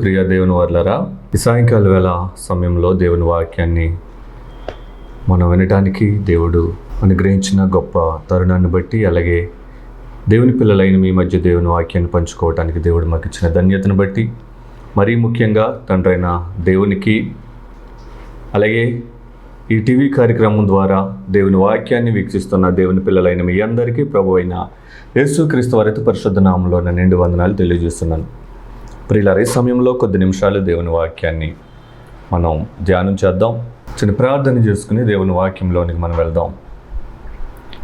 ప్రియ దేవుని వర్లరా, ఈ సాయంకాల వేళ సమయంలో దేవుని వాక్యాన్ని మనం వినటానికి దేవుడు అనుగ్రహించిన గొప్ప తరుణాన్ని బట్టి, అలాగే దేవుని పిల్లలైన మీ మధ్య దేవుని వాక్యాన్ని పంచుకోవటానికి దేవుడు మాకు ఇచ్చిన ధన్యతను బట్టి, మరీ ముఖ్యంగా తండ్రైన దేవునికి, అలాగే ఈ టీవీ కార్యక్రమం ద్వారా దేవుని వాక్యాన్ని వీక్షిస్తున్న దేవుని పిల్లలైన మీ అందరికీ ప్రభువైన యేసుక్రీస్తు వారి పరిశుద్ధ నామములో నిండు వందనాలు తెలియజేస్తున్నాను. ప్రియులారా, ఈ సమయంలో కొద్ది నిమిషాలు దేవుని వాక్యాన్ని మనం ధ్యానం చేద్దాం. చిన్న ప్రార్థన చేసుకుని దేవుని వాక్యంలోనికి మనం వెళ్దాం.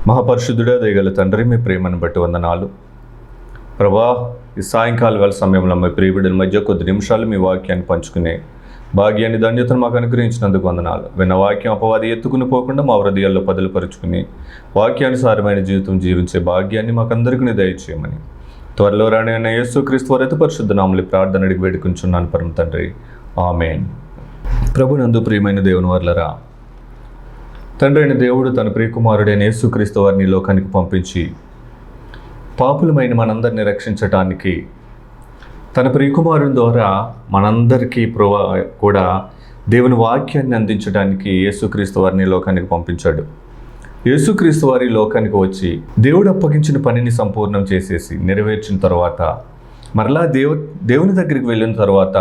మహాపరిశుద్ధుడా, దయగల తండ్రి, మీ ప్రేమను బట్టి వందనాలు ప్రభా. ఈ సాయంకాల వేళ సమయంలో మీ ప్రియబిడ్డల మధ్య కొద్ది నిమిషాలు మీ వాక్యాన్ని పంచుకునే భాగ్యాన్ని, ధన్యతను మాకు అనుగ్రహించినందుకు వందనాలు. విన్న వాక్యం అపవాది ఎత్తుకుని పోకుండా మా హృదయాల్లో పదులుపరుచుకుని వాక్యానుసారమైన జీవితం జీవించే భాగ్యాన్ని మాకందరికీ దయచేయమని త్వరలో రాని యేసుక్రీస్తు వారి పరిశుద్ధ నామములో ప్రార్థన అడిగి వేడుకుంటున్నాను పరమ తండ్రి, ఆమేన్. ప్రభునందు ప్రియమైన దేవుని వర్లరా, తండ్రి అయిన దేవుడు తన ప్రియకుమారుడైన యేసుక్రీస్తు వారిని లోకానికి పంపించి పాపులమైన మనందరినీ రక్షించటానికి తన ప్రియకుమారుని ద్వారా మనందరికీ కూడా దేవుని వాక్యాన్ని అందించడానికి యేసుక్రీస్తు వారిని లోకానికి పంపించాడు. యేసుక్రీస్తు వారి లోకానికి వచ్చి దేవుడు అప్పగించిన పనిని సంపూర్ణం చేసేసి నెరవేర్చిన తర్వాత మరలా దేవుని దగ్గరికి వెళ్ళిన తర్వాత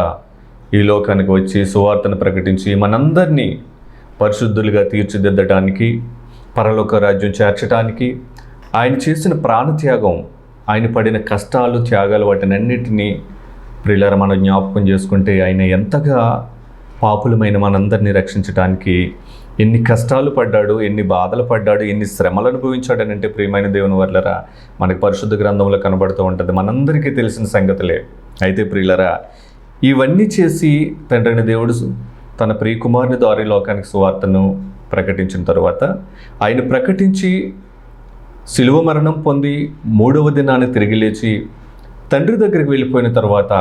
ఈ లోకానికి వచ్చి సువార్తను ప్రకటించి మనందరినీ పరిశుద్ధులుగా తీర్చిదిద్దడానికి, పరలోక రాజ్యం చేర్చడానికి ఆయన చేసిన ప్రాణత్యాగం, ఆయన పడిన కష్టాలు, త్యాగాలు, వాటినన్నిటినీ ప్రియులారా మనం జ్ఞాపకం చేసుకుంటే ఆయన ఎంతగా పాపులమైన మనందరినీ రక్షించడానికి ఎన్ని కష్టాలు పడ్డాడు, ఎన్ని బాధలు పడ్డాడు, ఎన్ని శ్రమలు అనుభవించాడని అంటే ప్రియమైన దేవుని వర్లరా మనకి పరిశుద్ధ గ్రంథంలో కనబడుతూ ఉంటుంది. మనందరికీ తెలిసిన సంగతులే. అయితే ప్రియులరా, ఇవన్నీ చేసి తండ్రిని దేవుడు తన ప్రియకుమారుని ద్వారా లోకానికి సువార్తను ప్రకటించిన తర్వాత ఆయన ప్రకటించి శిలువ మరణం పొంది 3వ దినాన్ని తిరిగి లేచి తండ్రి దగ్గరికి వెళ్ళిపోయిన తర్వాత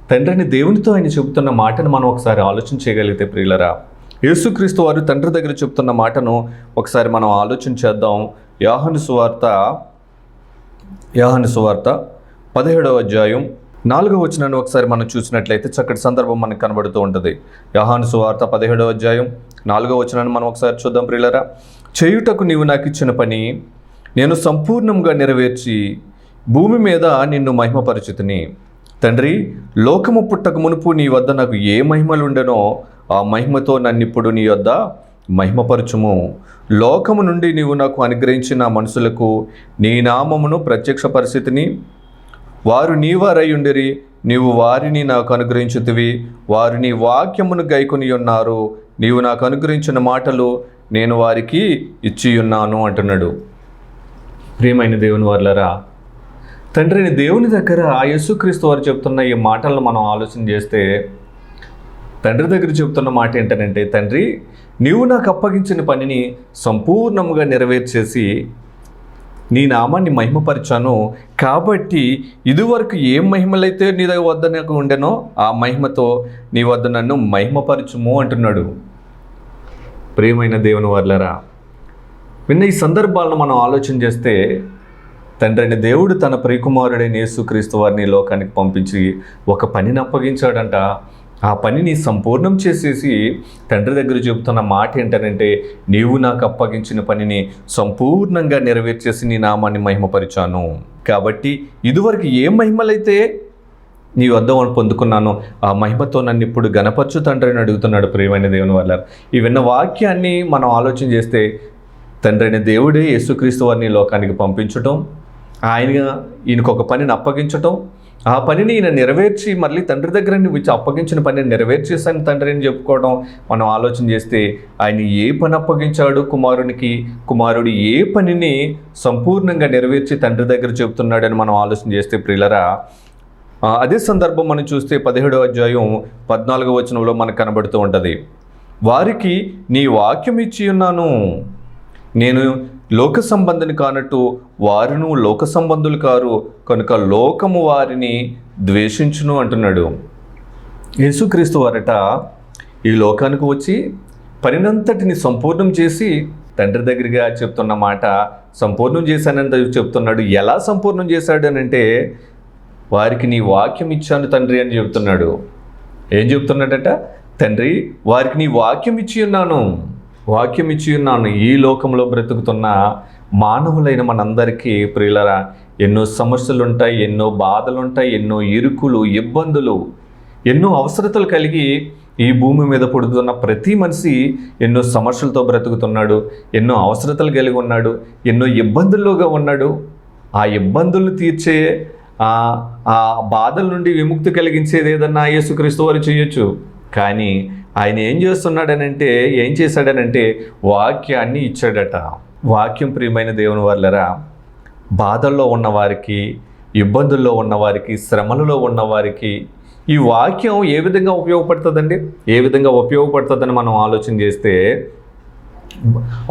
తండ్రిని దేవునితో ఆయన చెబుతున్న మాటను మనం ఒకసారి ఆలోచన చేయగలిగితే ప్రియులరా, యేసుక్రీస్తు వారు తండ్రి దగ్గర చెప్తున్న మాటను ఒకసారి మనం ఆలోచన చేద్దాం. యోహాను సువార్త 17వ అధ్యాయం 4వ వచనాన్ని ఒకసారి మనం చూసినట్లయితే చక్కటి సందర్భం మనకు కనబడుతూ ఉంటుంది. యోహాను సువార్త 17వ అధ్యాయం 4వ వచనాన్ని మనం ఒకసారి చూద్దాం. ప్రియులరా, చేయుటకు నీవు నాకు ఇచ్చిన పని నేను సంపూర్ణంగా నెరవేర్చి భూమి మీద నిన్ను మహిమపరచుతిని. తండ్రి, లోకము పుట్టక మునుపు నీ వద్ద నాకు ఏ మహిమలుండెనో ఆ మహిమతో నన్నిప్పుడు నీ వద్ద మహిమపరచుము. లోకము నుండి నీవు నాకు అనుగ్రహించిన మనుషులకు నీ నామమును ప్రత్యక్ష పరిస్థితిని, వారు నీ వారై ఉండిరి, నీవు వారిని నాకు అనుగ్రహించుతివి, వారు నీ వాక్యమును గైకొని ఉన్నారు, నీవు నాకు అనుగ్రహించిన మాటలు నేను వారికి ఇచ్చియున్నాను అంటున్నాడు. ప్రియమైన దేవుని వర్లరా, తండ్రిని దేవుని దగ్గర యేసుక్రీస్తు వారు చెప్తున్న ఈ మాటలను మనం ఆలోచన చేస్తే తండ్రి దగ్గర చెప్తున్న మాట ఏంటంటే, తండ్రి, నీవు నాకు అప్పగించిన పనిని సంపూర్ణంగా నెరవేర్చేసి నీ నామాన్ని మహిమపరిచాను, కాబట్టి ఇదివరకు ఏ మహిమలైతే నీ వద్ద నాకు ఉండెనో ఆ మహిమతో నీ వద్ద నన్ను మహిమపరచుము అంటున్నాడు. ప్రియమైన దేవుని వర్లరా, విన్న ఈ సందర్భాలను మనం ఆలోచన చేస్తే తండ్రిని దేవుడు తన ప్రియకుమారుడైన యేసుక్రీస్తు వారిని లోకానికి పంపించి ఒక పనిని అప్పగించాడంట. ఆ పనిని సంపూర్ణం చేసేసి తండ్రి దగ్గర చెబుతున్న మాట ఏంటంటే, నీవు నాకు అప్పగించిన పనిని సంపూర్ణంగా నెరవేర్చేసి నీ నామాన్ని మహిమపరిచాను, కాబట్టి ఇదివరకు ఏ మహిమలైతే నీ వద్ద పొందుకున్నాను ఆ మహిమతో నన్ను ఇప్పుడు గణపరచు తండ్రి అని అడుగుతున్నాడు. ప్రియమైన దేవుని వల్ల ఈ విన్న వాక్యాన్ని మనం ఆలోచన చేస్తే తండ్రిని దేవుడే యేసుక్రీస్తు వారిని లోకానికి పంపించటం, ఈయనకు ఒక పనిని అప్పగించటం, ఆ పనిని ఈయన నెరవేర్చి మళ్ళీ తండ్రి దగ్గర అప్పగించిన పనిని నెరవేర్చేసాను తండ్రి అని చెప్పుకోవడం మనం ఆలోచన చేస్తే ఆయన ఏ పని అప్పగించాడు కుమారునికి, కుమారుడు ఏ పనిని సంపూర్ణంగా నెరవేర్చి తండ్రి దగ్గర చెబుతున్నాడని మనం ఆలోచన చేస్తే ప్రియులరా, అదే సందర్భం మనం చూస్తే 17వ అధ్యాయం 14వ వచనంలో మనకు కనబడుతూ ఉంటుంది. వారికి నీ వాక్యం ఇచ్చి ఉన్నాను, నేను లోక సంబంధిని కానట్టు వారును లోక సంబంధులు కారు, కనుక లోకము వారిని ద్వేషించును అంటున్నాడు. యేసుక్రీస్తు వారట ఈ లోకానికి వచ్చి పనినంతటిని సంపూర్ణం చేసి తండ్రి దగ్గరగా చెప్తున్న మాట సంపూర్ణం చేశానని చెప్తున్నాడు. ఎలా సంపూర్ణం చేశాడు అని అంటే, వారికి నీ వాక్యం ఇచ్చాను తండ్రి అని చెప్తున్నాడు. ఏం చెప్తున్నాడట? తండ్రి, వారికి నీ వాక్యం ఇచ్చి ఉన్నాను. ఈ లోకంలో బ్రతుకుతున్న మానవులైన మనందరికీ ప్రియులరా ఎన్నో సమస్యలు ఉంటాయి, ఎన్నో బాధలు ఉంటాయి, ఎన్నో ఇరుకులు, ఇబ్బందులు, ఎన్నో అవసరతలు కలిగి ఈ భూమి మీద పుడుతున్న ప్రతి మనిషి ఎన్నో సమస్యలతో బ్రతుకుతున్నాడు, ఎన్నో అవసరతలు కలిగి ఉన్నాడు, ఎన్నో ఇబ్బందుల్లోగా ఉన్నాడు. ఆ ఇబ్బందులను తీర్చే ఆ బాధల నుండి విముక్తి కలిగించేది ఏదన్నా యేసుక్రీస్తు వారు చేయొచ్చు. కానీ ఆయన ఏం చేశాడనంటే వాక్యాన్ని ఇచ్చాడట. వాక్యం ప్రియమైన దేవుని వాళ్ళరా, బాధల్లో ఉన్నవారికి, ఇబ్బందుల్లో ఉన్నవారికి, శ్రమలలో ఉన్నవారికి ఈ వాక్యం ఏ విధంగా ఉపయోగపడుతుందండి? ఏ విధంగా ఉపయోగపడుతుందని మనం ఆలోచన చేస్తే,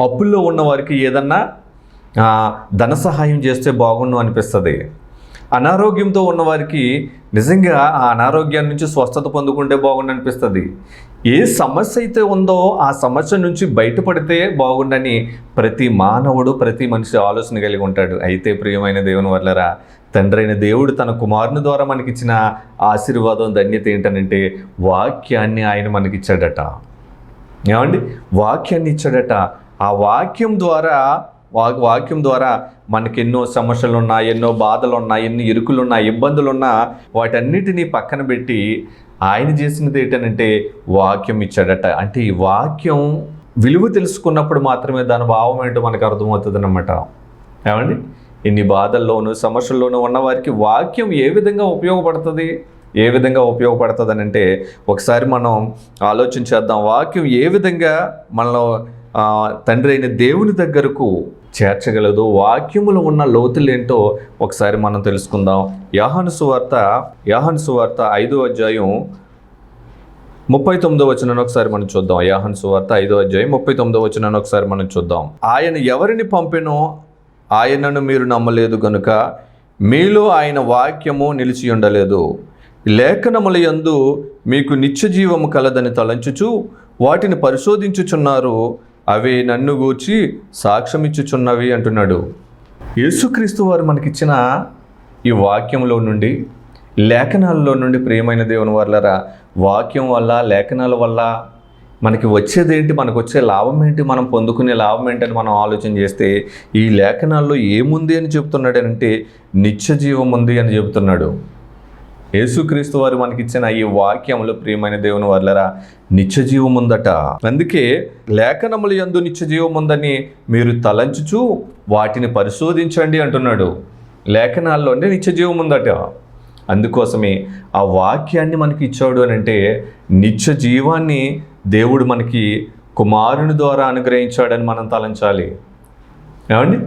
అప్పుల్లో ఉన్నవారికి ఏదన్నా ధన సహాయం చేస్తే బాగుండు అనిపిస్తుంది. అనారోగ్యంతో ఉన్నవారికి నిజంగా ఆ అనారోగ్యాన్ని నుంచి స్వస్థత పొందుకుంటే బాగుండు అనిపిస్తుంది. ఏ సమస్య అయితే ఉందో ఆ సమస్య నుంచి బయటపడితే బాగుండని ప్రతి మానవుడు, ప్రతి మనిషి ఆలోచన కలిగి ఉంటాడు. అయితే ప్రియమైన దేవుని వల్లరా, తండ్రి అయిన దేవుడు తన కుమారుని ద్వారా మనకిచ్చిన ఆశీర్వాదం, ధన్యత ఏంటనంటే వాక్యాన్ని ఆయన మనకిచ్చాడట. ఏమండి? వాక్యాన్ని ఇచ్చాడట. ఆ వాక్యం ద్వారా మనకి ఎన్నో సమస్యలు ఉన్నా, ఎన్నో బాధలు ఉన్నా, ఎన్ని ఇరుకులున్నా, ఇబ్బందులున్నా వాటన్నిటినీ పక్కన పెట్టి ఆయన చేసినది ఏంటనంటే వాక్యం ఇచ్చాడట. అంటే ఈ వాక్యం విలువ తెలుసుకున్నప్పుడు మాత్రమే దాని భావం ఏంటో మనకు అర్థమవుతుంది అన్నమాట. ఏమండి? ఇన్ని బాధల్లోనూ సమస్యల్లోనూ ఉన్న వారికి వాక్యం ఏ విధంగా ఉపయోగపడుతుంది అని అంటే ఒకసారి మనం ఆలోచించేద్దాం. వాక్యం ఏ విధంగా మనలో తండ్రి అయిన దేవుని దగ్గరకు చేర్చగలదు, వాక్యములో ఉన్న లోతులు ఏంటో ఒకసారి మనం తెలుసుకుందాం. యోహాను సువార్త 5వ అధ్యాయం 39వ వచనాన్ని ఒకసారి మనం చూద్దాం. యోహాను సువార్త 5వ అధ్యాయం 39వ వచనాన్ని ఒకసారి మనం చూద్దాం. ఆయన ఎవరిని పంపెనో ఆయనను మీరు నమ్మలేదు గనుక మీలో ఆయన వాక్యము నిలిచి ఉండలేదు. లేఖనముల యందు మీకు నిత్య జీవము కలదని తలంచుచు వాటిని పరిశోధించుచున్నారు, అవే నన్ను గూర్చి సాక్ష్యమిచ్చుచున్నవి అంటున్నాడు. యేసుక్రీస్తు వారు మనకిచ్చిన ఈ వాక్యంలో నుండి, లేఖనాలలో నుండి ప్రియమైన దేవుని వాళ్ళరా, వాక్యం వల్ల, లేఖనాల వల్ల మనకి వచ్చేదేంటి, మనకు వచ్చే లాభం ఏంటి, మనం పొందుకునే లాభం ఏంటని మనం ఆలోచన చేస్తే ఈ లేఖనాల్లో ఏముంది అని చెప్తున్నాడు అంటే నిత్య జీవం ఉంది అని చెబుతున్నాడు. యేసుక్రీస్తు వారు మనకిచ్చిన ఈ వాక్యములు ప్రియమైన దేవుని వాళ్ళరా నిత్య జీవం ఉందట. అందుకే లేఖనముల యందు నిత్య జీవం ఉందని మీరు తలంచుచు వాటిని పరిశోధించండి అంటున్నాడు. లేఖనాల్లోనే నిత్య జీవం ఉందట. అందుకోసమే ఆ వాక్యాన్ని మనకి ఇచ్చాడు అని అంటే నిత్య జీవాన్ని దేవుడు మనకి కుమారుని ద్వారా అనుగ్రహించాడని మనం తలంచాలి. ఏమండి?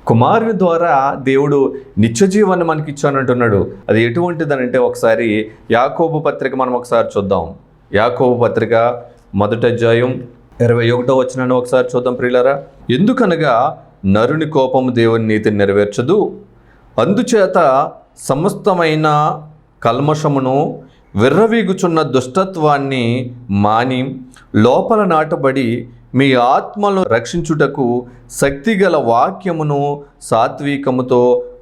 కుమారుని ద్వారా దేవుడు నిత్య జీవాన్ని మనకి ఇచ్చానంటున్నాడు. అది ఎటువంటిదనంటే ఒకసారి యాకోబు పత్రిక మనం ఒకసారి చూద్దాం. యాకోబు పత్రిక 1వ అధ్యాయం 21వ వచనాన్ని ఒకసారి చూద్దాం ప్రియులారా. ఎందుకనగా నరుని కోపము దేవుని నీతిని నెరవేర్చదు, అందుచేత సమస్తమైన కల్మషమును విర్రవీగుచున్న దుష్టత్వాన్ని మాని లోపల నాటబడి మీ ఆత్మలను రక్షించుటకు శక్తిగల వాక్యమును సాత్వికముతో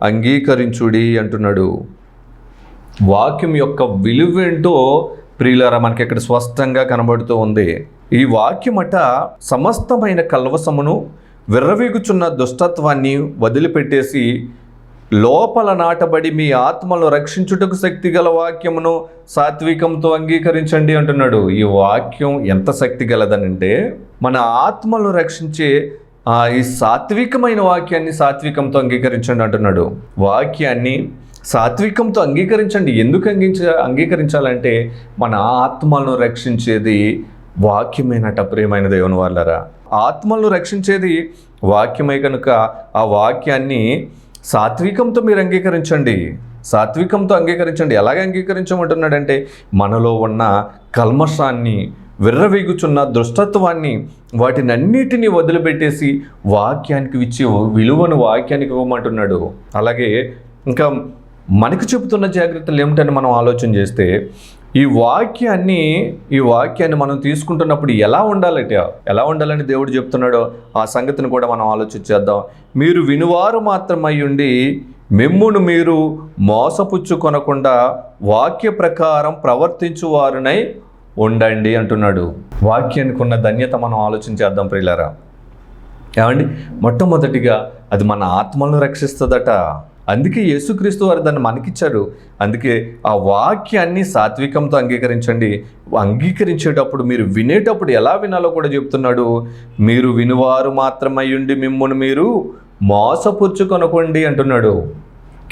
అంగీకరించుడి అంటున్నాడు. వాక్యం యొక్క విలువేంటో ప్రియులారా మనకి ఇక్కడ స్పష్టంగా కనబడుతూ ఉంది. ఈ వాక్యమట సమస్తమైన కల్వసమును విర్రవీగుచున్న దుష్టత్వాన్ని వదిలిపెట్టేసి లోపల నాటబడి మీ ఆత్మను రక్షించుటకు శక్తి గల వాక్యమును సాత్వికంతో అంగీకరించండి అంటున్నాడు. ఈ వాక్యం ఎంత శక్తి గలదనంటే మన ఆత్మను రక్షించే ఈ సాత్వికమైన వాక్యాన్ని సాత్వికంతో అంగీకరించండి అంటున్నాడు. వాక్యాన్ని సాత్వికంతో అంగీకరించండి. ఎందుకు అంగీకరించాలంటే మన ఆత్మలను రక్షించేది వాక్యమేనట ప్రియమైన దేవుని వాళ్ళరా. ఆత్మలను రక్షించేది వాక్యమే కనుక ఆ వాక్యాన్ని సాత్వికంతో మీరు అంగీకరించండి. ఎలాగ అంగీకరించమంటున్నాడంటే మనలో ఉన్న కల్మషాన్ని, విర్రవీగుచున్న దుష్టత్వాన్ని, వాటిని అన్నిటినీ వదిలిపెట్టేసి వాక్యానికి ఇచ్చే విలువను వాక్యానికి ఇవ్వమంటున్నాడు. అలాగే ఇంకా మనకు చెబుతున్న జాగ్రత్తలు ఏమిటని మనం ఆలోచన చేస్తే ఈ వాక్యాన్ని మనం తీసుకుంటున్నప్పుడు ఎలా ఉండాలని దేవుడు చెప్తున్నాడో ఆ సంగతిని కూడా మనం ఆలోచించేద్దాం. మీరు వినువారు మాత్రమై ఉండి మిమ్మును మీరు మోసపుచ్చుకొనకుండా వాక్య ప్రకారం ప్రవర్తించువారునై ఉండండి అంటున్నాడు. వాక్యానికి ఉన్న ధన్యత మనం ఆలోచించేద్దాం ప్రియులారా. ఏమండి, మొట్టమొదటిగా అది మన ఆత్మలను రక్షిస్తుందట. అందుకే యేసుక్రీస్తు వారు దాన్ని మనకిచ్చారు. అందుకే ఆ వాక్యాన్ని సాత్వికంతో అంగీకరించండి. అంగీకరించేటప్పుడు మీరు వినేటప్పుడు ఎలా వినాలో కూడా చెప్తున్నాడు. మీరు వినువారు మాత్రమై ఉండి మిమ్మును మీరు మోసపుచ్చుకొనకండి అంటున్నాడు.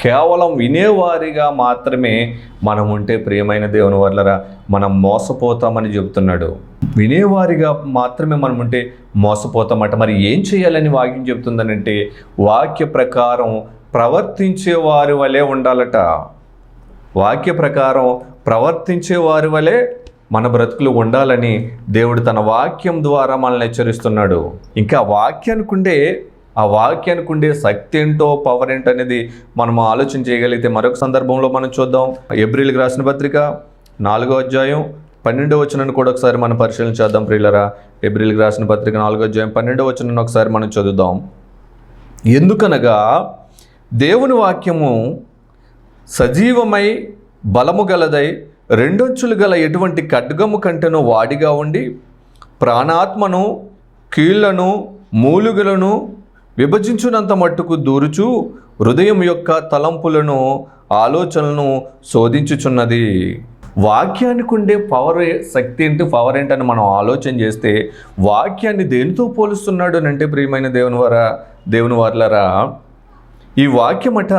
కేవలం వినేవారిగా మాత్రమే మనం ఉంటే ప్రియమైన దేవుని వల్లరా మనం మోసపోతామని చెబుతున్నాడు. వినేవారిగా మాత్రమే మనం ఉంటే మోసపోతామట. మరి ఏం చేయాలని వాక్యం చెప్తుందనంటే వాక్య ప్రకారం ప్రవర్తించే వారి వలె ఉండాలట. వాక్య ప్రకారం ప్రవర్తించే వారి వలె మన బ్రతుకులు ఉండాలని దేవుడు తన వాక్యం ద్వారా మనల్ని హెచ్చరిస్తున్నాడు. ఇంకా ఆ వాక్యానికి ఉండే శక్తి ఏంటో, పవర్ ఏంటో అనేది మనం ఆలోచన చేయగలిగితే మరొక సందర్భంలో మనం చూద్దాం. ఎబ్రిల్కి రాసిన పత్రిక 4వ అధ్యాయం 12వ వచనాన్ని కూడా ఒకసారి మనం పరిశీలన చేద్దాం ప్రియులరా. ఎబ్రిల్కి రాసిన పత్రిక 4వ అధ్యాయం 12వ వచనాన్ని ఒకసారి మనం చదువుదాం. ఎందుకనగా దేవుని వాక్యము సజీవమై బలము గలదై రెండొంచులు గల ఎటువంటి ఖడ్గము కంటెనో వాడిగా ఉండి ప్రాణాత్మను కీళ్లను మూలుగులను విభజించునంత మట్టుకు దూరుచు హృదయం యొక్క తలంపులను ఆలోచనలను శోధించుచున్నది. వాక్యానికి ఉండే శక్తి ఏంటి, పవర్ ఏంటని మనం ఆలోచన చేస్తే వాక్యాన్ని దేనితో పోలుస్తున్నాడు అని అంటే ప్రియమైన దేవుని వారలారా, ఈ వాక్యమట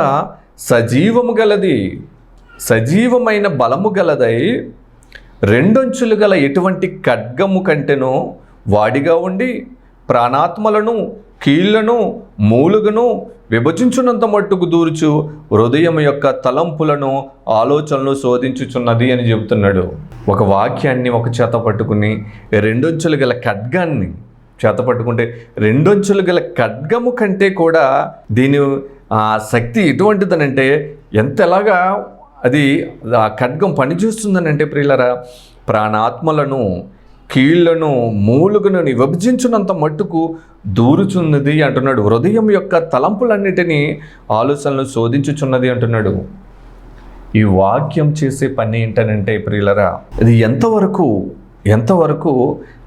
సజీవము గలది, సజీవమైన బలము గలదై రెండొంచులు గల ఎటువంటి ఖడ్గము కంటెనో వాడిగా ఉండి ప్రాణాత్మలను కీళ్లను మూలుగను విభజించునంత మట్టుకు దూర్చు హృదయం యొక్క తలంపులను ఆలోచనలు శోధించుచున్నది అని చెబుతున్నాడు. ఒక వాక్యాన్ని ఒక చేత పట్టుకుని రెండొంచులు గల ఖడ్గాన్ని చేత పట్టుకుంటే రెండొంచులు గల ఖడ్గము కంటే కూడా దీని శక్తి ఎటువంటిదనంటే ఎలాగా అది ఆ ఖడ్గం పనిచేస్తుందనంటే ప్రియులరా ప్రాణాత్మలను కీళ్లను మూలుగును విభజించునంత మట్టుకు దూరుచున్నది అంటున్నాడు. హృదయం యొక్క తలంపులన్నిటినీ ఆలోచనలు శోధించుచున్నది అంటున్నాడు. ఈ వాక్యం చేసే పని ఏంటనంటే ప్రియులరా, అది ఎంతవరకు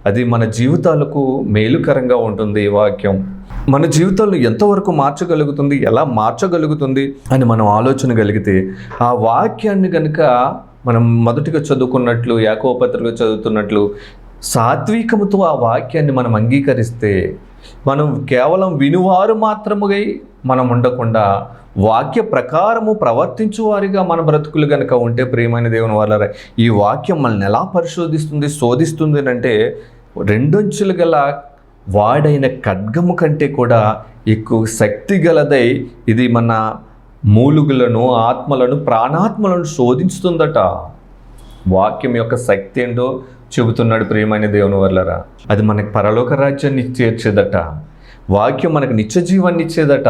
అది మన జీవితాలకు మేలుకరంగా ఉంటుంది. ఈ వాక్యం మన జీవితాలను ఎంతవరకు మార్చగలుగుతుంది, ఎలా మార్చగలుగుతుంది అని మనం ఆలోచన కలిగితే ఆ వాక్యాన్ని కనుక మనం మొదటిగా చదువుకున్నట్లు యాకోబు పత్రిక చదువుతున్నట్లు సాత్వికముతో ఆ వాక్యాన్ని మనం అంగీకరిస్తే మనం కేవలం వినువారు మాత్రముగా మనం ఉండకుండా వాక్య ప్రకారము ప్రవర్తించువారిగా మన బ్రతుకులు కనుక ఉంటే ప్రియమైన దేవుని వారలారా, ఈ వాక్యం మనల్ని ఎలా శోధిస్తుంది అంటే రెండొంచులు గల వాడైన ఖడ్గము కంటే కూడా ఎక్కువ శక్తి గలదై ఇది మన మూలుగులను ఆత్మలను ప్రాణాత్మలను శోధిస్తుందట. వాక్యం యొక్క శక్తి ఏంటో చెబుతున్నాడు ప్రియమైన దేవుని వారలారా. అది మనకి పరలోక రాజ్యాన్ని చేర్చేదట. వాక్యం మనకు నిత్య జీవాన్ని ఇచ్చేదట.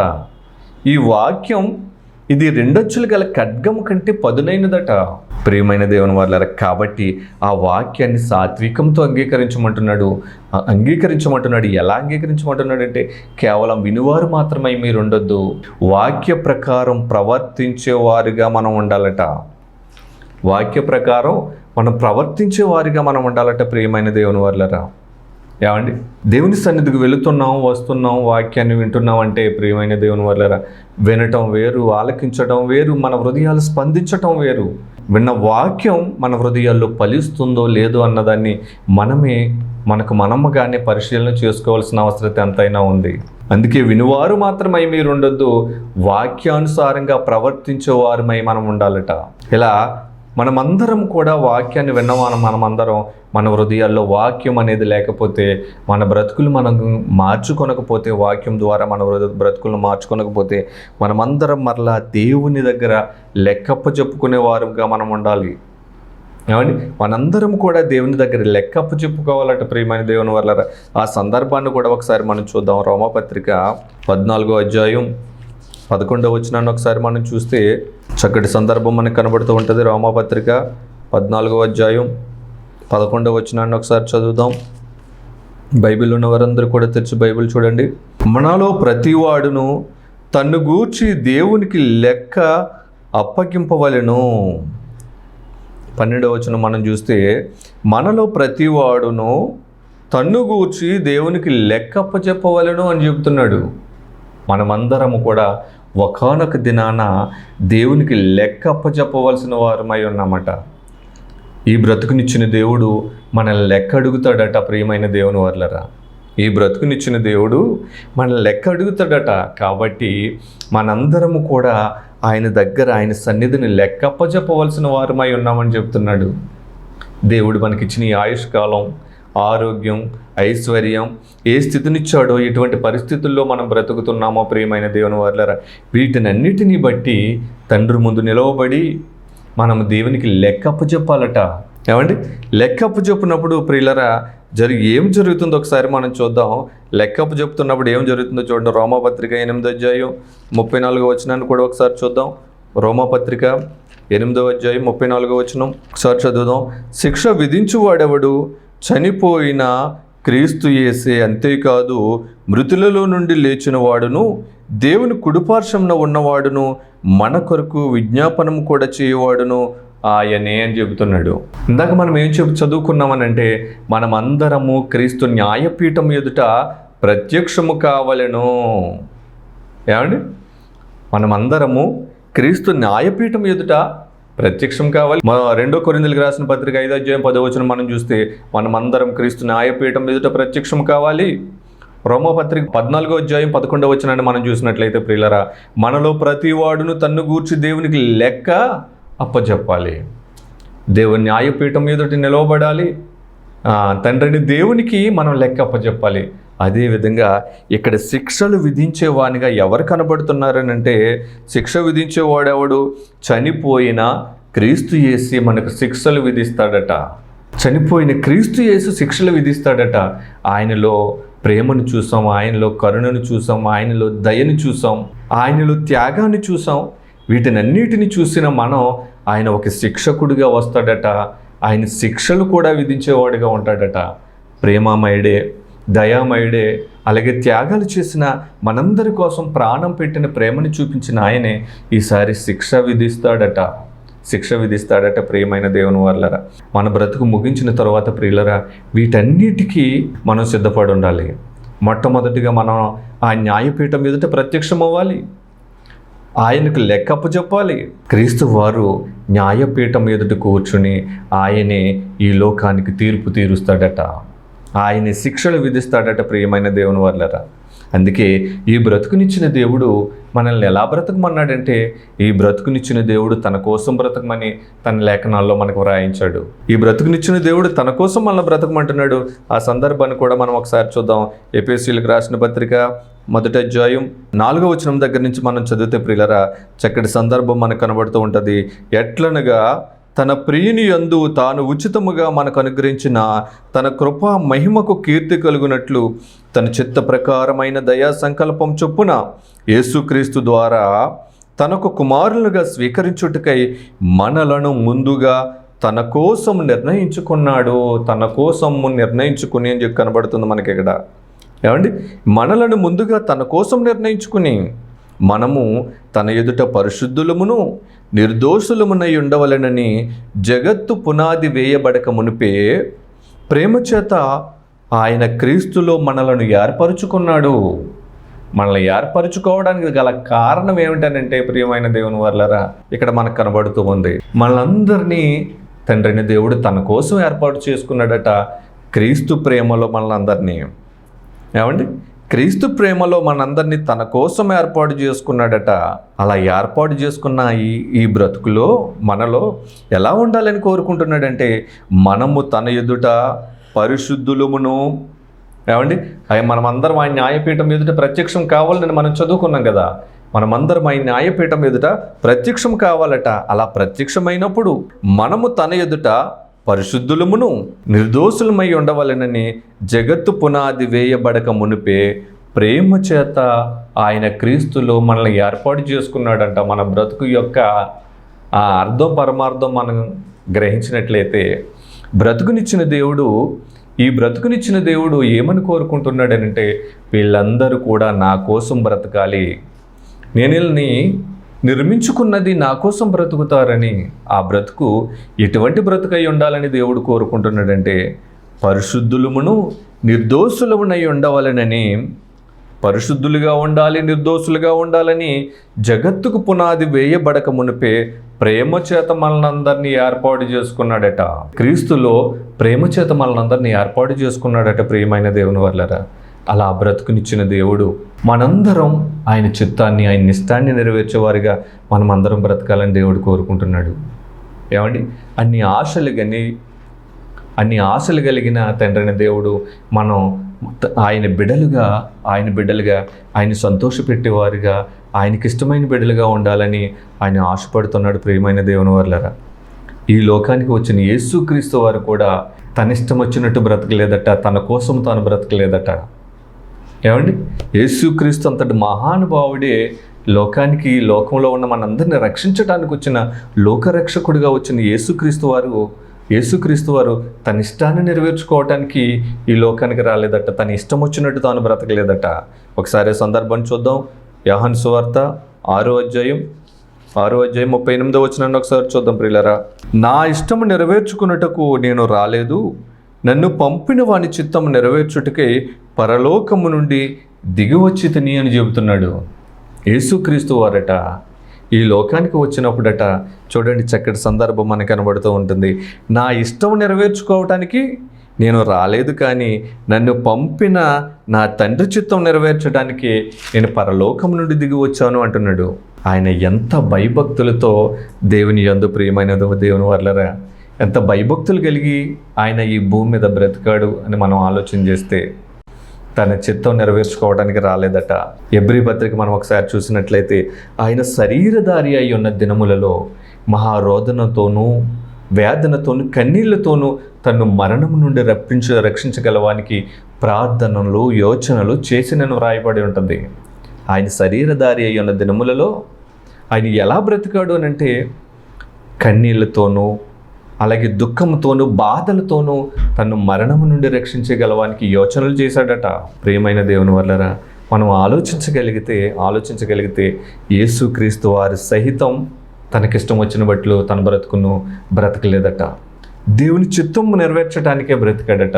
ఈ వాక్యం ఇది రెండొంచులు గల ఖడ్గము కంటే పదునైనదట ప్రియమైన దేవుని వారలారా. కాబట్టి ఆ వాక్యాన్ని సాత్వికంతో అంగీకరించమంటున్నాడు. ఎలా అంగీకరించమంటున్నాడు అంటే కేవలం వినువారు మాత్రమే మీరు ఉండొద్దు, వాక్య ప్రకారం ప్రవర్తించేవారుగా మనం ఉండాలట. వాక్య ప్రకారం మనం ప్రవర్తించే వారిగా మనం ఉండాలట ప్రియమైన దేవుని వారలారా. ఏమండి, దేవుని సన్నిధికి వెళుతున్నాం, వస్తున్నాం, వాక్యాన్ని వింటున్నాం అంటే ప్రియమైన దేవుని వారలారా, వినటం వేరు, ఆలకించడం వేరు, మన హృదయాలు స్పందించటం వేరు. విన్న వాక్యం మన హృదయాల్లో ఫలిస్తుందో లేదో అన్నదాన్ని మనముగానే పరిశీలన చేసుకోవాల్సిన అవసరం ఎంతైనా ఉంది. అందుకే వినువారు మాత్రమై మీరు ఉండొద్దు, వాక్యానుసారంగా ప్రవర్తించేవారమై మనం ఉండాలట. ఇలా మనమందరం కూడా వాక్యాన్ని మనమందరం మన హృదయాల్లో వాక్యం అనేది లేకపోతే మన బ్రతుకులు మనం మార్చుకొనకపోతే, వాక్యం ద్వారా మన బ్రతుకులను మార్చుకొనకపోతే మనమందరం మరలా దేవుని దగ్గర లెక్కప్ప చెప్పుకునే వారుగా మనం ఉండాలి. ఏమండి, మనందరం కూడా దేవుని దగ్గర లెక్కప్ప చెప్పుకోవాలట ప్రియమైన దేవుని వారలారా. ఆ సందర్భాన్ని కూడా ఒకసారి మనం చూద్దాం. రోమాపత్రిక 14వ అధ్యాయం 11వ వచనాన్ని ఒకసారి మనం చూస్తే చక్కటి సందర్భం మనకు కనబడుతూ ఉంటుంది. రోమాపత్రిక 14వ అధ్యాయం 11వ వచనాన్ని ఒకసారి చదువుదాం. బైబిల్ ఉన్న వారందరూ కూడా తెరిచి బైబిల్ చూడండి. మనలో ప్రతివాడును తన్ను గూర్చి దేవునికి లెక్క అప్పగింపవలెను. 12వ వచనం మనం చూస్తే, మనలో ప్రతివాడును తన్ను గూర్చి దేవునికి లెక్క అప్పచెప్పవలెను అని చెబుతున్నాడు. మనమందరము కూడా ఒకానొక దినాన దేవునికి లెక్క అప్పచెప్పవలసిన వారమై ఉన్నామట. ఈ బ్రతుకునిచ్చిన దేవుడు మనల్ని లెక్క అడుగుతాడట. ప్రియమైన దేవుని వర్లరా, ఈ బ్రతుకునిచ్చిన దేవుడు మన లెక్క అడుగుతాడట. కాబట్టి మనందరము కూడా ఆయన దగ్గర, ఆయన సన్నిధిని లెక్క అప్పచెప్పవలసిన వారమై ఉన్నామని చెప్తున్నాడు. దేవుడు మనకిచ్చిన ఈ ఆయుష్కాలం, ఆరోగ్యం, ఐశ్వర్యం ఏ స్థితినిచ్చాడో, ఎటువంటి పరిస్థితుల్లో మనం బ్రతుకుతున్నామో ప్రియమైన దేవుని వర్లరా, వీటినన్నిటినీ బట్టి తండ్రి ముందు నిలవబడి మనం దేవునికి లెక్క అప్పచెప్పాలట. ఏమండి, లెక్క అప్పచెప్పినప్పుడు ప్రియులరా ఏం జరుగుతుందో ఒకసారి మనం చూద్దాం. లెక్క అప్పచెప్తున్నప్పుడు ఏం జరుగుతుందో చూడండి. రోమాపత్రిక 8వ అధ్యాయం 34వ వచనాన్ని కూడా ఒకసారి చూద్దాం. రోమాపత్రిక 8వ అధ్యాయం 34వ వచనం ఒకసారి చదువుదాం. శిక్ష విధించువాడెవడు? చనిపోయిన క్రీస్తు యేసే. అంతేకాదు మృతులలో నుండి లేచిన వాడును, దేవుని కుడిపార్శ్వమున ఉన్నవాడును, మన కొరకు విజ్ఞాపనం కూడా చేయవాడును ఆయనే అని చెబుతున్నాడు. ఇందాక మనం ఏం చదువుకున్నామనంటే, మనమందరము క్రీస్తు న్యాయపీఠం ఎదుట ప్రత్యక్షము కావలెను. ఏమండి, మనమందరము క్రీస్తు న్యాయపీఠం ఎదుట ప్రత్యక్షం కావాలి. 2 కొరింథీయులకు రాసిన పత్రిక 5వ అధ్యాయం 10వ వచనం మనం చూస్తే, మనమందరం క్రీస్తు న్యాయపీఠం ఎదుట ప్రత్యక్షం కావాలి. రోమాపత్రిక 14వ అధ్యాయం 11వ వచనాన్ని మనం చూసినట్లయితే ప్రియులరా, మనలో ప్రతివాడును తన్ను గూర్చి దేవునికి లెక్క అప్పచెప్పాలి. దేవుని న్యాయపీఠం ఎదుట నిలవబడాలి. తండ్రిని దేవునికి మనం లెక్క అప్పచెప్పాలి. అదేవిధంగా ఇక్కడ శిక్షలు విధించేవానిగా ఎవరు కనబడుతున్నారనంటే, శిక్ష విధించేవాడెవడు? చనిపోయిన క్రీస్తు యేసు మనకు శిక్షలు విధిస్తాడట. చనిపోయిన క్రీస్తు యేసు శిక్షలు విధిస్తాడట. ఆయనలో ప్రేమను చూసాం, ఆయనలో కరుణను చూసాం, ఆయనలో దయను చూసాం, ఆయనలో త్యాగాన్ని చూసాం. వీటినన్నిటిని చూసిన మనం ఆయన ఒక శిక్షకుడిగా వస్తాడట. ఆయన శిక్షలు కూడా విధించేవాడిగా ఉంటాడట. ప్రేమామయుడే, దయామయుడే, అలాగే త్యాగాలు చేసిన మనందరి కోసం ప్రాణం పెట్టిన ప్రేమను చూపించిన ఆయనే ఈసారి శిక్ష విధిస్తాడట. ప్రియమైన దేవుని వర్లరా, మన బ్రతుకు ముగించిన తర్వాత ప్రియులరా, వీటన్నిటికీ మనం సిద్ధపడి ఉండాలి. మొట్టమొదటిగా మనం ఆ న్యాయపీఠం ఎదుట ప్రత్యక్షం అవ్వాలి. ఆయనకు లెక్క అప్పచెప్పాలి. క్రీస్తు వారు న్యాయపీఠం ఎదుట కూర్చుని ఆయనే ఈ లోకానికి తీర్పు తీరుస్తాడట. ఆయనే శిక్షలు విధిస్తాడట. ప్రియమైన దేవుని వర్లరా, అందుకే ఈ బ్రతుకునిచ్చిన దేవుడు మనల్ని ఎలా బ్రతకమన్నాడంటే, ఈ బ్రతుకునిచ్చిన దేవుడు తన కోసం బ్రతకమని తన లేఖనాల్లో మనకు వ్రాయించాడు. ఈ బ్రతుకునిచ్చిన దేవుడు తన కోసం మనల్ని బ్రతకమంటున్నాడు. ఆ సందర్భాన్ని కూడా మనం ఒకసారి చూద్దాం. ఎఫెసీయులకు రాసిన పత్రిక 1వ అధ్యాయం 4వ వచనం దగ్గర నుంచి మనం చదివితే ప్రియులరా, చక్కటి సందర్భం మనకు కనబడుతూ ఉంటుంది. ఎట్లనగా తన ప్రియుని యందు తాను ఉచితముగా మనకు అనుగ్రహించిన తన కృపా మహిమకు కీర్తి కలుగునట్లు తన చిత్త ప్రకారమైన దయా సంకల్పం చొప్పున యేసుక్రీస్తు ద్వారా తనకు కుమారులుగా స్వీకరించుటకై మనలను ముందుగా తన కోసం నిర్ణయించుకున్నాడు. తన కోసం నిర్ణయించుకుని అని చెప్పి కనబడుతుంది మనకి ఇక్కడ. ఏమండి, మనలను ముందుగా తన కోసం నిర్ణయించుకుని మనము తన ఎదుట పరిశుద్ధులమును నిర్దోషులమునై ఉండవలెనని జగత్తు పునాది వేయబడక మునిపే ప్రేమ చేత ఆయన క్రీస్తులో మనలను ఏర్పరుచుకున్నాడు. మనల్ని ఏర్పరచుకోవడానికి గల కారణం ఏమిటనంటే, ప్రియమైన దేవుని వర్లరా, ఇక్కడ మనకు కనబడుతూ ఉంది. మనందరినీ తండ్రిని దేవుడు తన కోసం ఏర్పాటు చేసుకున్నాడట. క్రీస్తు ప్రేమలో మనందరినీ, ఏమండి, క్రీస్తు ప్రేమలో మనందరినీ తన కోసం ఏర్పాటు చేసుకున్నాడట. అలా ఏర్పాటు చేసుకున్న ఈ బ్రతుకులో మనలో ఎలా ఉండాలని కోరుకుంటున్నాడంటే, మనము తన ఎదుట పరిశుద్ధులమును, ఏమండి, మనమందరం ఆయన న్యాయపీఠం ఎదుట ప్రత్యక్షం కావాలని మనం చదువుకున్నాం కదా. మనమందరం ఆయన న్యాయపీఠం ఎదుట ప్రత్యక్షం కావాలట. అలా ప్రత్యక్షమైనప్పుడు మనము తన ఎదుట పరిశుద్ధులమును నిర్దోషులమై ఉండవలెనని జగత్తు పునాది వేయబడక మునిపే ప్రేమ చేత ఆయన క్రీస్తులో మనల్ని ఏర్పాటు చేసుకున్నాడంట. మన బ్రతుకు యొక్క ఆ అర్థం పరమార్థం మనం గ్రహించినట్లయితే, ఈ బ్రతుకునిచ్చిన దేవుడు ఏమని కోరుకుంటున్నాడనంటే, వీళ్ళందరూ కూడా నా కోసం బ్రతకాలి, నేను వీళ్ళని నిర్మించుకున్నది నా కోసం బ్రతుకుతారని. ఆ బ్రతుకు ఎటువంటి బ్రతుకై ఉండాలని దేవుడు కోరుకుంటున్నాడంటే, పరిశుద్ధులమును నిర్దోషులమునై ఉండవాలనని, పరిశుద్ధులుగా ఉండాలి, నిర్దోషులుగా ఉండాలని జగత్తుకు పునాది వేయబడక మునిపే ప్రేమ చేత మనలందరినీ ఏర్పాటు చేసుకున్నాడట. క్రీస్తులో ప్రేమ చేత మనలందరినీ ఏర్పాటు చేసుకున్నాడట. ప్రియమైన దేవుని వల్లరా, అలా బ్రతుకునిచ్చిన దేవుడు మనందరం ఆయన చిత్తాన్ని, ఆయన ఇష్టాన్ని నెరవేర్చేవారిగా మనం అందరం బ్రతకాలని దేవుడు కోరుకుంటున్నాడు. ఏమండి, అన్ని ఆశలు కలిగిన తండ్రిని దేవుడు మనం ఆయన బిడ్డలుగా ఆయన సంతోషపెట్టేవారుగా, ఆయనకి ఇష్టమైన బిడ్డలుగా ఉండాలని ఆయన ఆశపడుతున్నాడు. ప్రియమైన దేవుని వర్లరా, ఈ లోకానికి వచ్చిన యేసుక్రీస్తు వారు కూడా తన ఇష్టం వచ్చినట్టు బ్రతకలేదట, తన కోసం తాను బ్రతకలేదట. ఏమండి, యేసుక్రీస్తు అంతటి మహానుభావుడే లోకంలో ఉన్న మనందరిని రక్షించడానికి వచ్చిన లోకరక్షకుడిగా వచ్చిన యేసుక్రీస్తు వారు తన ఇష్టాన్ని నెరవేర్చుకోవటానికి ఈ లోకానికి రాలేదట, తన ఇష్టం వచ్చినట్టు తాను బ్రతకలేదట. ఒకసారి సందర్భం చూద్దాం. యోహాను సువార్త 6వ అధ్యాయం 38వ వచనాన్ని ఒకసారి చూద్దాం ప్రియులారా. నా ఇష్టము నెరవేర్చుకున్నటకు నేను రాలేదు, నన్ను పంపిన వాని చిత్తము నెరవేర్చుటకై పరలోకము నుండి దిగివచ్చి తిని అని చెబుతున్నాడు. యేసుక్రీస్తు వారట ఈ లోకానికి వచ్చినప్పుడట, చూడండి చక్కటి సందర్భం మనకు కనబడుతూ ఉంటుంది. నా ఇష్టం నెరవేర్చుకోవటానికి నేను రాలేదు, కానీ నన్ను పంపిన నా తండ్రి చిత్తం నెరవేర్చడానికి నేను పరలోకం నుండి దిగి వచ్చాను అంటున్నాడు. ఆయన ఎంత భయభక్తులతో దేవుని యందు, ప్రియమైన దేవుని వర్లరా, ఎంత భయభక్తులు కలిగి ఆయన ఈ భూమి మీద బ్రతికాడు అని మనం ఆలోచన చేస్తే, తన చిత్తం నెరవేర్చుకోవడానికి రాలేదట. ఎబ్రీ పత్రిక మనం ఒకసారి చూసినట్లయితే, ఆయన శరీరధారి అయి ఉన్న దినములలో మహారోదనతోనూ వేదనతోనూ కన్నీళ్లతోనూ తను మరణం నుండి రక్షించగలవానికి ప్రార్థనలు యోచనలు చేసినను వ్రాయబడి ఉంటుంది. ఆయన శరీరధారి అయి ఉన్న దినములలో ఆయన ఎలా బ్రతికాడు అని అంటే, కన్నీళ్లతోనూ అలాగే దుఃఖంతోనూ బాధలతోనూ తను మరణము నుండి రక్షించగలవానికి యోచనలు చేశాడట. ప్రియమైన దేవుని వల్లరా, మనం ఆలోచించగలిగితే యేసుక్రీస్తు వారి సహితం తనకిష్టం వచ్చిన బట్లు తన బ్రతుకును బ్రతకలేదట. దేవుని చిత్తం నెరవేర్చడానికే బ్రతికాడట,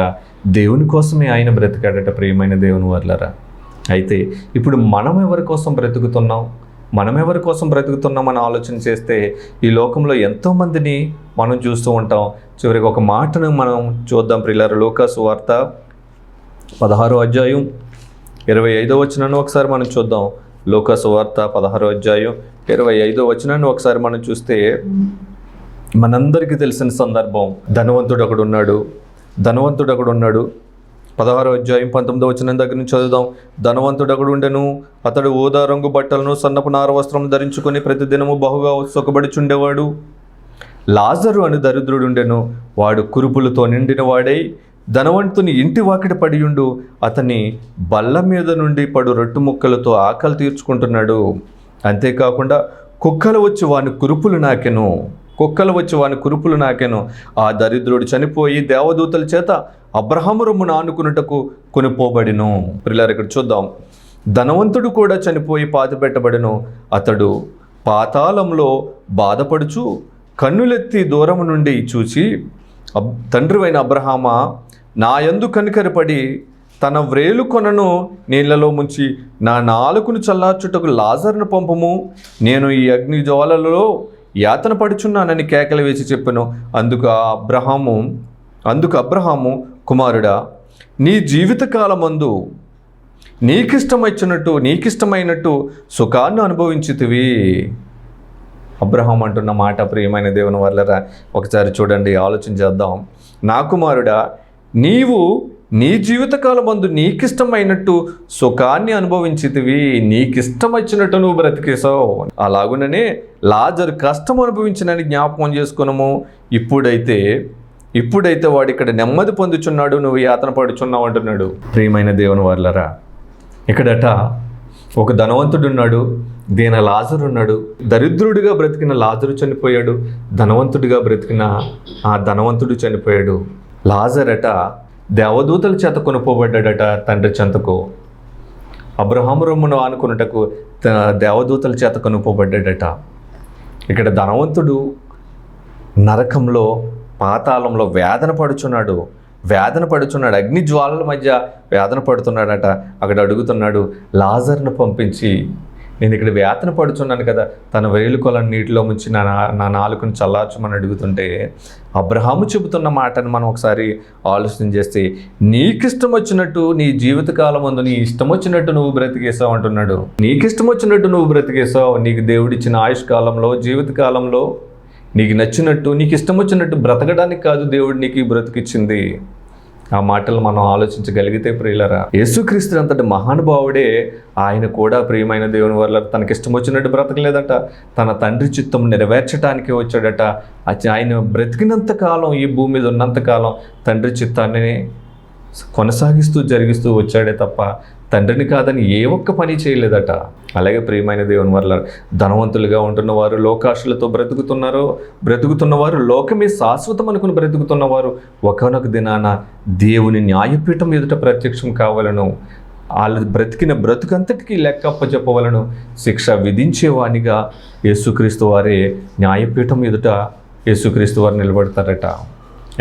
దేవుని కోసమే ఆయన బ్రతికాడట. ప్రియమైన దేవుని వల్లరా, అయితే ఇప్పుడు మనం ఎవరి కోసం బ్రతుకుతున్నామని ఆలోచన చేస్తే, ఈ లోకంలో ఎంతోమందిని మనం చూస్తూ ఉంటాం. చివరికి ఒక మాటను మనం చూద్దాం ప్రియులారా. లూకా సువార్త 16వ అధ్యాయం 25వ వచనాన్ని ఒకసారి మనం చూద్దాం. లూకా సువార్త 16వ అధ్యాయం 25వ వచనాన్ని ఒకసారి మనం చూస్తే, మనందరికీ తెలిసిన సందర్భం. ధనవంతుడు అక్కడ ఉన్నాడు. 16వ అధ్యాయం 19వ వచనం దగ్గర నుంచి చదువుదాం. ధనవంతుడు అక్కడ ఉండెను. అతడు ఊదా రంగు బట్టలను సన్నపు నార వస్త్రం ధరించుకొని ప్రతిదినము బహుగా సుఖపడుచుండేవాడు. లాజరు అని దరిద్రుడు ఉండెను. వాడు కురుపులతో నిండిన వాడై ధనవంతుని ఇంటి వాకిట పడియుండు. అతని బల్ల మీద నుండి పడు రొట్టు ముక్కలతో ఆకలి తీర్చుకుంటున్నాడు. అంతేకాకుండా కుక్కలు వచ్చి వాని కురుపులు నాకెను. ఆ దరిద్రుడు చనిపోయి దేవదూతల చేత అబ్రహాము రొమ్మును ఆనుకున్నటకు కొనిపోబడిను. ప్రియులారా, ఇక్కడ చూద్దాం. ధనవంతుడు కూడా చనిపోయి పాతిపెట్టబడెను. అతడు పాతాళంలో బాధపడుచు కన్నులెత్తి దూరము నుండి చూచి, తండ్రివైన అబ్రహామా, నా యందు కనికరపడి తన వ్రేలు కొనను నీళ్లలో ముంచి నా నాలుకను చల్లార్చుటకు లాజరును పంపుము, నేను ఈ అగ్ని జ్వాలలలో యాతన పడుచున్నానని కేకలు వేసి చెప్పెను. అందుకు అబ్రహాము, కుమారుడా, నీ జీవితకాలమందు నీకిష్టమైనట్టు సుఖాన్ని అనుభవించితివి. అబ్రహాం అంటున్న మాట, ప్రియమైన దేవుని వల్లరా, ఒకసారి చూడండి, ఆలోచన చేద్దాం. నా కుమారుడా, నీవు నీ జీవితకాలమందు నీకిష్టమైనట్టు సుఖాన్ని అనుభవించితివి, నీకిష్టం వచ్చినట్టు నువ్వు బ్రతికేసావు. అలాగుననే లాజరు కష్టం అనుభవించినని జ్ఞాపకం చేసుకున్నాము. ఇప్పుడైతే వాడు ఇక్కడ నెమ్మది పొందుచున్నాడు, నువ్వు యాతన పడుచున్నావు అంటున్నాడు. ప్రియమైన దేవుని వల్లరా, ఇక్కడట ఒక ధనవంతుడు ఉన్నాడు, దీన లాజరు ఉన్నాడు. దరిద్రుడిగా బ్రతికిన లాజరు చనిపోయాడు, ధనవంతుడిగా బ్రతికిన ఆ ధనవంతుడు చనిపోయాడు. లాజరట దేవదూతల చేత కొనుక్కోబడ్డాడట తండ్రి చెంతకు. అబ్రహాము రొమ్మును ఆనుకున్నటకు దేవదూతల చేత కనుపబడ్డాడట. ఇక్కడ ధనవంతుడు నరకంలో, పాతాళంలో వేదన పడుచున్నాడు, అగ్ని జ్వాలల మధ్య వేదన పడుతున్నాడట. అక్కడ అడుగుతున్నాడు, లాజర్ను పంపించి నేను ఇక్కడ వేదన పడుచున్నాను కదా, తన వేలుకొలను నీటిలో ముంచి నా నాలుకను చల్లార్చమని అడుగుతుంటే, అబ్రహాము చెబుతున్న మాటను మనం ఒకసారి ఆలోచన చేస్తే, నీకిష్టం వచ్చినట్టు నీ జీవితకాలం ముందు నీ ఇష్టం వచ్చినట్టు నువ్వు బ్రతికేసావు అంటున్నాడు. నీకిష్టం వచ్చినట్టు నువ్వు బ్రతికేసావు. నీకు దేవుడిచ్చిన ఆయుష్కాలంలో, జీవితకాలంలో నీకు నచ్చినట్టు, నీకు ఇష్టం వచ్చినట్టు బ్రతకడానికి కాదు దేవుడు నీకు ఈ బ్రతికిచ్చింది. ఆ మాటలు మనం ఆలోచించగలిగితే ప్రియులరా, యేసుక్రీస్తు అంతటి మహానుభావుడే ఆయన కూడా ప్రియమైన దేవుని వల్ల తనకిష్టం వచ్చినట్టు బ్రతకలేదట. తన తండ్రి చిత్తం నెరవేర్చడానికి వచ్చాడట. ఆయన బ్రతికినంత కాలం, ఈ భూమి మీద ఉన్నంతకాలం తండ్రి చిత్తాన్ని కొనసాగిస్తూ జరిగిస్తూ వచ్చాడే తప్ప తండ్రిని కాదని ఏ ఒక్క పని చేయలేదట. అలాగే ప్రియమైన దేవుని వల్ల ధనవంతులుగా ఉంటున్నవారు, లోకాశలతో బ్రతుకుతున్నవారు, లోకమే శాశ్వతం అనుకుని బ్రతుకుతున్నవారు ఒకనొక దినాన దేవుని న్యాయపీఠం ఎదుట ప్రత్యక్షం కావాలను, వాళ్ళు బ్రతికిన బ్రతుకంతటికీ లెక్క అప్పచెప్పవలను, శిక్ష విధించేవానిగా యేసుక్రీస్తు వారే న్యాయపీఠం ఎదుట యేసుక్రీస్తు వారు నిలబడతారట.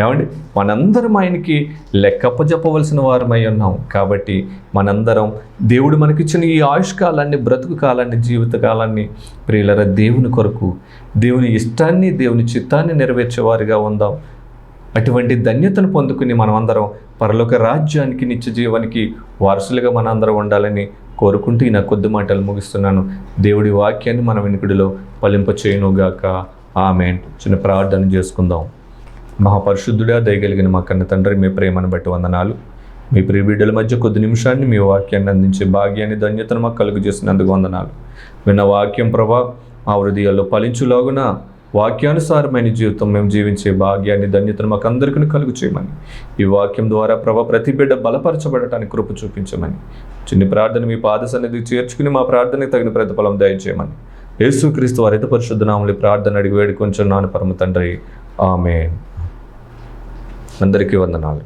ఏమండి, మనందరం ఆయనకి లెక్కప్పజెప్పవలసిన వారమై ఉన్నాం. కాబట్టి మనందరం దేవుడు మనకిచ్చిన ఈ ఆయుష్కాలాన్ని, బ్రతుకు కాలాన్ని, జీవితకాలాన్ని ప్రియులరా దేవుని కొరకు, దేవుని ఇష్టాన్ని, దేవుని చిత్తాన్ని నెరవేర్చేవారిగా ఉందాం. అటువంటి ధన్యతను పొందుకుని మనమందరం పరలోక రాజ్యానికి, నిత్య జీవానికి వారసులుగా మనందరం ఉండాలని కోరుకుంటూ నా కొద్ది మాటలు ముగిస్తున్నాను. దేవుడి వాక్యాన్ని మన వెనుకడిలో ఫలింపచేయునుగాక. ఆమేన్. చిన్న ప్రార్థన చేసుకుందాం. మహాపరిశుద్ధుడా, దయగలిగిన మా కన్న తండ్రి, మీ ప్రేమను బట్టి వందనాలు. మీ ప్రియ బిడ్డల మధ్య కొద్ది నిమిషాన్ని మీ వాక్యాన్ని అందించే భాగ్యాన్ని, ధన్యతను మాకు కలుగు చేసినందుకు వందనాలు. విన్న వాక్యం ప్రభా మా హృదయాల్లో ఫలించులాగున వాక్యానుసారమైన జీవితం మేము జీవించే భాగ్యాన్ని, ధన్యతను మాకు అందరికీ కలుగు చేయమని, ఈ వాక్యం ద్వారా ప్రభా ప్రతి బిడ్డ బలపరచబడటానికి కృప చూపించమని, చిన్ని ప్రార్థన మీ పాద సన్నిధికి చేర్చుకుని మా ప్రార్థనకు తగిన ప్రతిఫలం దయచేయమని యేసుక్రీస్తు వారి పరిశుద్ధ నామములో ప్రార్థన అడిగి వేడుకొంచున్నాను పరమ తండ్రి. ఆమేన్. అందరికీ వందనాలు.